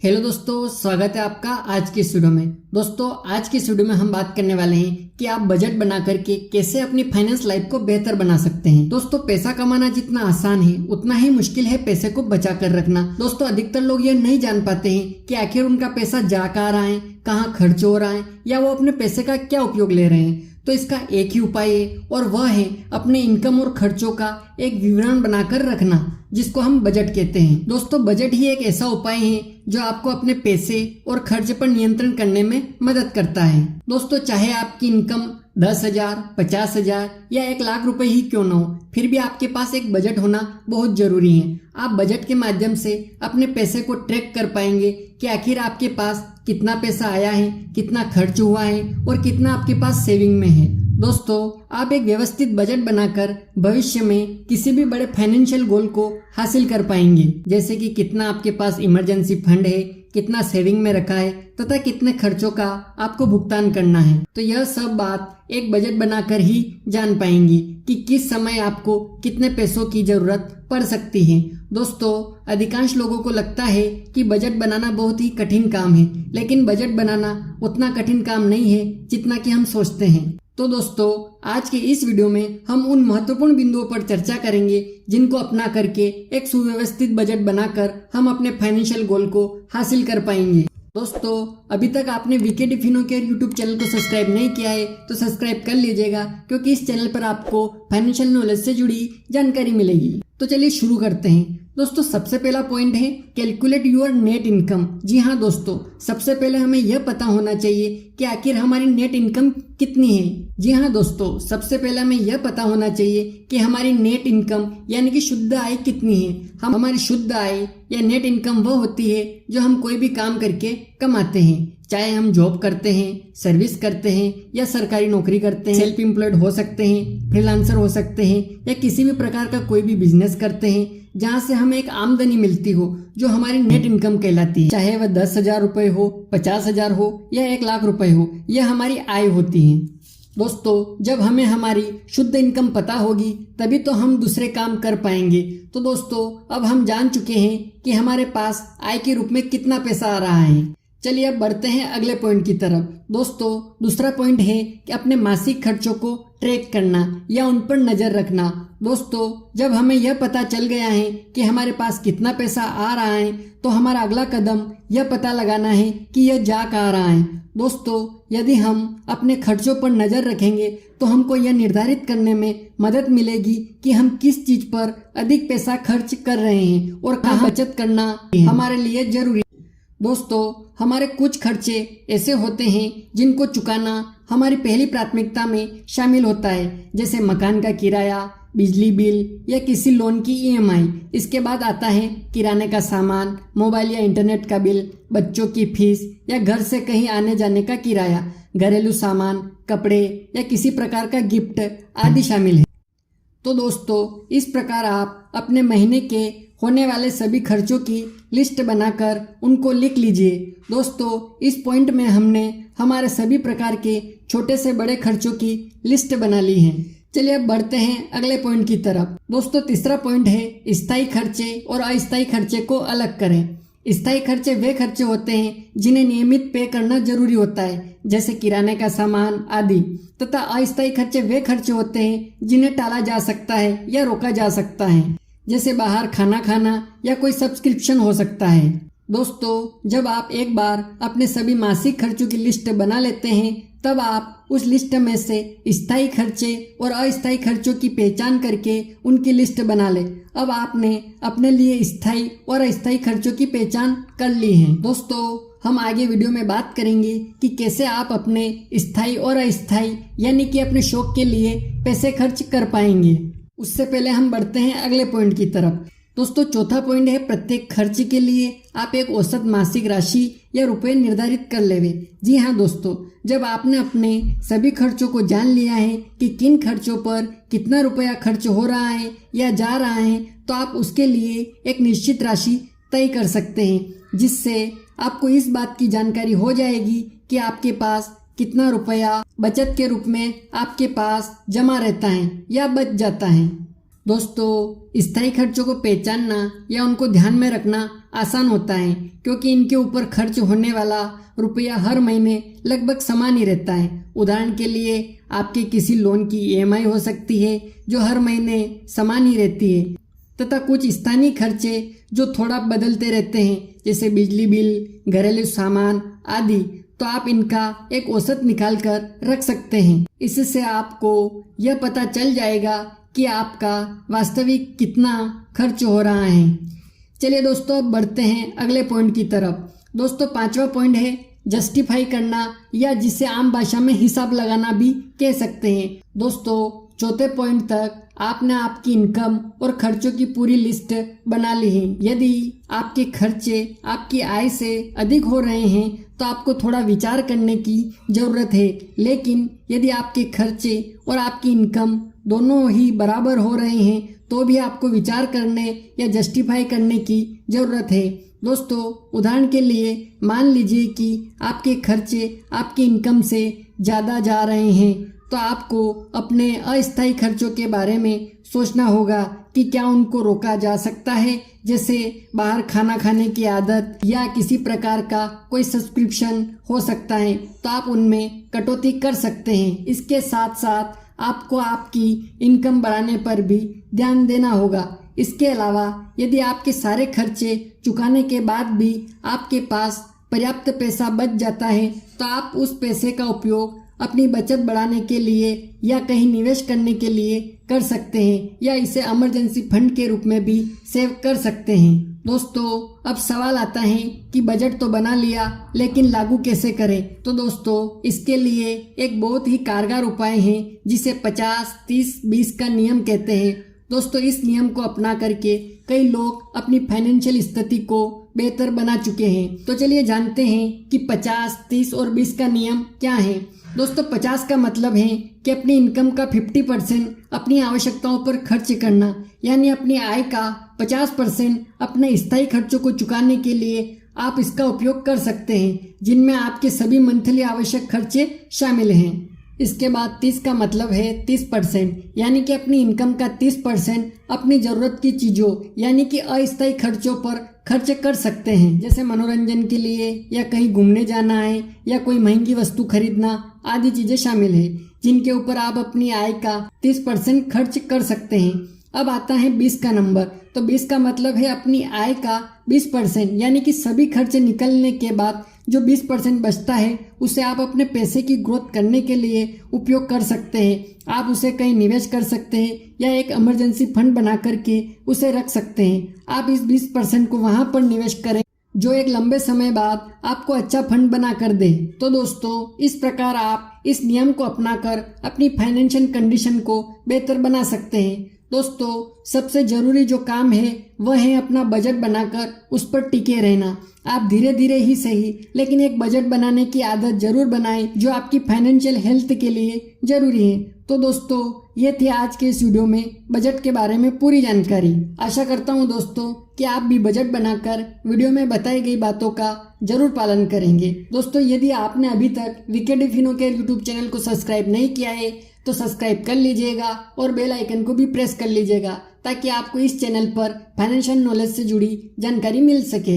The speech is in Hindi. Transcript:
हेलो दोस्तों, स्वागत है आपका आज की इस वीडियो में। दोस्तों आज की इस वीडियो में हम बात करने वाले हैं कि आप बजट बना करके कैसे अपनी फाइनेंस लाइफ को बेहतर बना सकते हैं। दोस्तों पैसा कमाना जितना आसान है उतना ही मुश्किल है पैसे को बचा कर रखना। दोस्तों अधिकतर लोग ये नहीं जान पाते हैं कि आखिर उनका पैसा जा कहाँ रहा है, कहाँ खर्च हो रहा है या वो अपने पैसे का क्या उपयोग ले रहे हैं। तो इसका एक ही उपाय है और वह है अपने इनकम और खर्चों का एक विवरण बनाकर रखना, जिसको हम बजट कहते हैं। दोस्तों बजट ही एक ऐसा उपाय है जो आपको अपने पैसे और खर्च पर नियंत्रण करने में मदद करता है। दोस्तों चाहे आपकी इनकम 10,000, 50,000 या 1,00,000 रुपए ही क्यों न हो, फिर भी आपके पास एक बजट होना बहुत जरूरी है। आप बजट के माध्यम से अपने पैसे को ट्रैक कर पाएंगे कि आखिर आपके पास कितना पैसा आया है, कितना खर्च हुआ है और कितना आपके पास सेविंग में है। दोस्तों आप एक व्यवस्थित बजट बनाकर भविष्य में किसी भी बड़े फाइनेंशियल गोल को हासिल कर पाएंगे, जैसे कि कितना आपके पास इमरजेंसी फंड है, कितना सेविंग में रखा है तथा कितने खर्चों का आपको भुगतान करना है। तो यह सब बात एक बजट बनाकर ही जान पाएंगे कि किस समय आपको कितने पैसों की जरूरत पड़ सकती है। दोस्तों अधिकांश लोगों को लगता है कि बजट बनाना बहुत ही कठिन काम है, लेकिन बजट बनाना उतना कठिन काम नहीं है जितना कि हम सोचते हैं। तो दोस्तों आज के इस वीडियो में हम उन महत्वपूर्ण बिंदुओं पर चर्चा करेंगे जिनको अपना करके एक सुव्यवस्थित बजट बनाकर हम अपने फाइनेंशियल गोल को हासिल कर पाएंगे। दोस्तों अभी तक आपने VK Fino care YouTube channel को सब्सक्राइब नहीं किया है तो सब्सक्राइब कर लीजिएगा, क्योंकि इस चैनल पर आपको फाइनेंशियल नॉलेज से जुड़ी जानकारी मिलेगी। तो चलिए शुरू करते हैं। दोस्तों सबसे पहला पॉइंट है कैलकुलेट योर नेट इनकम। जी हाँ दोस्तों, सबसे पहले हमें यह पता होना चाहिए कि आखिर हमारी नेट इनकम कितनी है। जी हाँ दोस्तों, सबसे पहले हमें यह पता होना चाहिए कि हमारी नेट इनकम यानी कि शुद्ध आय कितनी है। हमारी शुद्ध आय या नेट इनकम वह होती है जो हम कोई भी काम करके कमाते हैं, चाहे हम जॉब करते हैं, सर्विस करते हैं या सरकारी नौकरी करते हैं, सेल्फ एम्प्लॉयड हो सकते हैं, फ्रीलांसर हो सकते हैं या किसी भी प्रकार का कोई भी बिजनेस करते हैं जहाँ से हमें एक आमदनी मिलती हो जो हमारी नेट इनकम कहलाती है। चाहे वह 10,000 रुपए हो, 50,000 हो या 1,00,000 रुपए हो, यह हमारी आय होती है। दोस्तों जब हमें हमारी शुद्ध इनकम पता होगी तभी तो हम दूसरे काम कर पाएंगे। तो दोस्तों अब हम जान चुके हैं कि हमारे पास आय के रूप में कितना पैसा आ रहा है। चलिए अब बढ़ते हैं अगले पॉइंट की तरफ। दोस्तों दूसरा पॉइंट है कि अपने मासिक खर्चों को ट्रैक करना या उन पर नजर रखना। दोस्तों जब हमें यह पता चल गया है कि हमारे पास कितना पैसा आ रहा है तो हमारा अगला कदम यह पता लगाना है कि यह जा कहाँ रहा है। दोस्तों यदि हम अपने खर्चों पर नजर रखेंगे तो हमको यह निर्धारित करने में मदद मिलेगी कि हम किस चीज पर अधिक पैसा खर्च कर रहे हैं और कहाँ बचत करना हमारे लिए जरूरी है। दोस्तों हमारे कुछ खर्चे ऐसे होते हैं जिनको चुकाना हमारी पहली प्राथमिकता में शामिल होता है, जैसे मकान का किराया, बिजली बिल या किसी लोन की ईएमआई। इसके बाद आता है किराने का सामान, मोबाइल या इंटरनेट का बिल, बच्चों की फीस या घर से कहीं आने जाने का किराया, घरेलू सामान, कपड़े या किसी प्रकार का गिफ्ट आदि शामिल है। तो दोस्तों इस प्रकार आप अपने महीने के होने वाले सभी खर्चों की लिस्ट बनाकर उनको लिख लीजिए। दोस्तों इस पॉइंट में हमने हमारे सभी प्रकार के छोटे से बड़े खर्चों की लिस्ट बना ली है। चलिए अब बढ़ते हैं अगले पॉइंट की तरफ। दोस्तों तीसरा पॉइंट है स्थायी खर्चे और अस्थायी खर्चे को अलग करें। स्थायी खर्चे वे खर्चे होते हैं जिन्हें नियमित पे करना जरूरी होता है, जैसे किराने का सामान आदि, तथा अस्थायी खर्चे वे खर्चे होते हैं जिन्हें टाला जा सकता है या रोका जा सकता है, जैसे बाहर खाना खाना या कोई सब्सक्रिप्शन हो सकता है। दोस्तों जब आप एक बार अपने सभी मासिक खर्चों की लिस्ट बना लेते हैं तब आप उस लिस्ट में से स्थायी खर्चे और अस्थायी खर्चों की पहचान करके उनकी लिस्ट बना ले। अब आपने अपने लिए स्थायी और अस्थायी खर्चों की पहचान कर ली है। दोस्तों हम आगे वीडियो में बात करेंगे कि कैसे आप अपने स्थायी और अस्थायी यानी कि अपने शौक के लिए पैसे खर्च कर पाएंगे। उससे पहले हम बढ़ते हैं अगले पॉइंट की तरफ। दोस्तों चौथा पॉइंट है प्रत्येक खर्च के लिए आप एक औसत मासिक राशि या रुपए निर्धारित कर लेवे। जी हाँ दोस्तों, जब आपने अपने सभी खर्चों को जान लिया है कि किन खर्चों पर कितना रुपया खर्च हो रहा है या जा रहा है, तो आप उसके लिए एक निश्चित राशि तय कर सकते हैं, जिससे आपको इस बात की जानकारी हो जाएगी कि आपके पास कितना रुपया बचत के रूप में आपके पास जमा रहता है या बच जाता है। दोस्तों स्थायी खर्चों को पहचानना या उनको ध्यान में रखना आसान होता है, क्योंकि इनके ऊपर खर्च होने वाला रुपया हर महीने लगभग समान ही रहता है। उदाहरण के लिए आपके किसी लोन की EMI हो सकती है जो हर महीने समान ही रहती है, तथा कुछ स्थानीय खर्चे जो थोड़ा बदलते रहते हैं, जैसे बिजली बिल, घरेलू सामान आदि। तो आप इनका एक औसत निकाल कर रख सकते हैं। इससे आपको यह पता चल जाएगा कि आपका वास्तविक कितना खर्च हो रहा है। चलिए दोस्तों, अब बढ़ते हैं अगले पॉइंट की तरफ। दोस्तों 5वां पॉइंट है जस्टिफाई करना, या जिसे आम भाषा में हिसाब लगाना भी कह सकते हैं। दोस्तों चौथे पॉइंट तक आपने आपकी इनकम और खर्चों की पूरी लिस्ट बना ली है। यदि आपके खर्चे आपकी आय से अधिक हो रहे हैं तो आपको थोड़ा विचार करने की जरूरत है, लेकिन यदि आपके खर्चे और आपकी इनकम दोनों ही बराबर हो रहे हैं तो भी आपको विचार करने या जस्टिफाई करने की जरूरत है। दोस्तों उदाहरण के लिए मान लीजिए कि आपके खर्चे आपकी इनकम से ज़्यादा जा रहे हैं, तो आपको अपने अस्थायी खर्चों के बारे में सोचना होगा कि क्या उनको रोका जा सकता है, जैसे बाहर खाना खाने की आदत या किसी प्रकार का कोई सब्सक्रिप्शन हो सकता है, तो आप उनमें कटौती कर सकते हैं। इसके साथ साथ आपको आपकी इनकम बढ़ाने पर भी ध्यान देना होगा। इसके अलावा यदि आपके सारे खर्चे चुकाने के बाद भी आपके पास पर्याप्त पैसा बच जाता है तो आप उस पैसे का उपयोग अपनी बचत बढ़ाने के लिए या कहीं निवेश करने के लिए कर सकते हैं, या इसे इमरजेंसी फंड के रूप में भी सेव कर सकते हैं। दोस्तों अब सवाल आता है कि बजट तो बना लिया लेकिन लागू कैसे करें। तो दोस्तों इसके लिए एक बहुत ही कारगर उपाय है जिसे 50-30-20 का नियम कहते हैं। दोस्तों इस नियम को अपना करके कई लोग अपनी फाइनेंशियल स्थिति को बेहतर बना चुके हैं। तो चलिए जानते हैं कि 50, 30 और 20 का नियम क्या है। दोस्तों 50 का मतलब है कि अपनी इनकम का 50% अपनी आवश्यकताओं पर खर्च करना, यानी अपनी आय का 50% अपने स्थायी खर्चों को चुकाने के लिए आप इसका उपयोग कर सकते हैं, जिनमें आपके सभी मंथली आवश्यक खर्चे शामिल हैं। इसके बाद 30 का मतलब है 30%, यानी कि अपनी इनकम का 30% अपनी ज़रूरत की चीज़ों यानी कि अस्थायी खर्चों पर खर्च कर सकते हैं, जैसे मनोरंजन के लिए या कहीं घूमने जाना है या कोई महंगी वस्तु खरीदना आदि चीज़ें शामिल है, जिनके ऊपर आप अपनी आय का 30% खर्च कर सकते हैं। अब आता है 20 का नंबर। तो 20 का मतलब है अपनी आय का 20%, यानी कि सभी खर्चे निकलने के बाद जो 20% बचता है उसे आप अपने पैसे की ग्रोथ करने के लिए उपयोग कर सकते हैं। आप उसे कहीं निवेश कर सकते हैं या एक इमरजेंसी फंड बना करके उसे रख सकते हैं। आप इस 20% को वहां पर निवेश करें जो एक लंबे समय बाद आपको अच्छा फंड बना कर दे। तो दोस्तों इस प्रकार आप इस नियम को अपनाकर अपनी फाइनेंशियल कंडीशन को बेहतर बना सकते हैं। दोस्तों सबसे जरूरी जो काम है वह है अपना बजट बनाकर उस पर टिके रहना। आप धीरे धीरे ही सही लेकिन एक बजट बनाने की आदत जरूर बनाएं जो आपकी फाइनेंशियल हेल्थ के लिए जरूरी है। तो दोस्तों ये थी आज के इस वीडियो में बजट के बारे में पूरी जानकारी। आशा करता हूँ दोस्तों कि आप भी बजट बनाकर वीडियो में बताई गई बातों का जरूर पालन करेंगे। दोस्तों यदि आपने अभी तक वीकेडी फिनो के यूट्यूब चैनल को सब्सक्राइब नहीं किया है तो सब्सक्राइब कर लीजिएगा और बेल आइकन को भी प्रेस कर लीजिएगा, ताकि आपको इस चैनल पर फाइनेंशियल नॉलेज से जुड़ी जानकारी मिल सके।